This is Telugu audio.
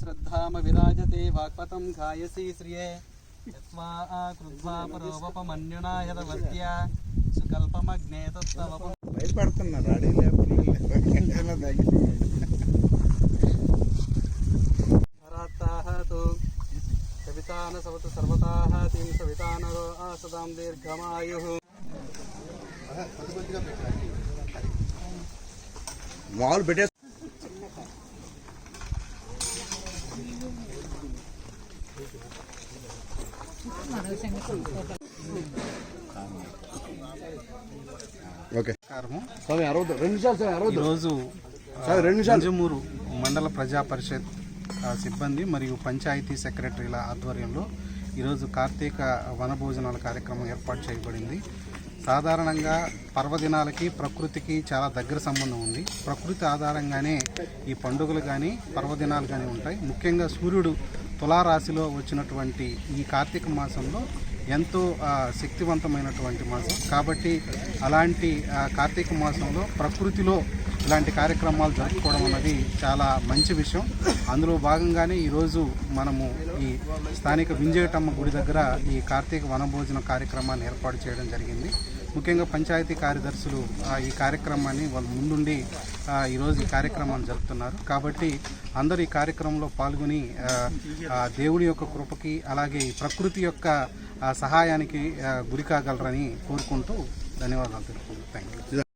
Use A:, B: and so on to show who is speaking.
A: श्रद्धाम विराजते वाक्पतं गायसी श्रिये यस्मा कृत्वा परोपमन्युना यदवत्या सुकल्पमग्ने तत्तवप
B: భయపడుతున్నా రాడీ
A: हरात्ताः तु सवितान सवतु सर्वताः तीं सवितानरो आसदां दीर्घमायुः
B: మామూలు పెట్టే ఓకే స్వామి 2 నిమిషాలు సార్.
A: ఈరోజు నంజమూరు మండల ప్రజా పరిషత్ సిబ్బంది మరియు పంచాయతీ సెక్రటరీల ఆధ్వర్యంలో ఈరోజు కార్తీక వనభోజనాల కార్యక్రమం ఏర్పాటు చేయబడింది. సాధారణంగా పర్వదినాలకి ప్రకృతికి చాలా దగ్గర సంబంధం ఉంది. ప్రకృతి ఆధారంగానే ఈ పండుగలు కానీ పర్వదినాలు కానీ ఉంటాయి. ముఖ్యంగా సూర్యుడు తులారాశిలో వచ్చినటువంటి ఈ కార్తీక మాసంలో ఎంతో శక్తివంతమైనటువంటి మాసం కాబట్టి అలాంటి కార్తీక మాసంలో ప్రకృతిలో ఇలాంటి కార్యక్రమాలు జరుపుకోవడం అన్నది చాలా మంచి విషయం. అందులో భాగంగానే ఈరోజు మనము ఈ స్థానిక వింజేటమ్మ గుడి దగ్గర ఈ కార్తీక వనభోజన కార్యక్రమాన్ని ఏర్పాటు చేయడం జరిగింది. ముఖ్యంగా పంచాయతీ కార్యదర్శులు ఈ కార్యక్రమాన్ని వాళ్ళ ముందుండి ఈరోజు ఈ కార్యక్రమాన్ని జరుపుతున్నారు. కాబట్టి అందరూ ఈ కార్యక్రమంలో పాల్గొని దేవుడి యొక్క కృపకి అలాగే ప్రకృతి యొక్క సహాయానికి గురి కాగలరని కోరుకుంటూ ధన్యవాదాలు తెలుపుకుంటున్నాను. Thank you.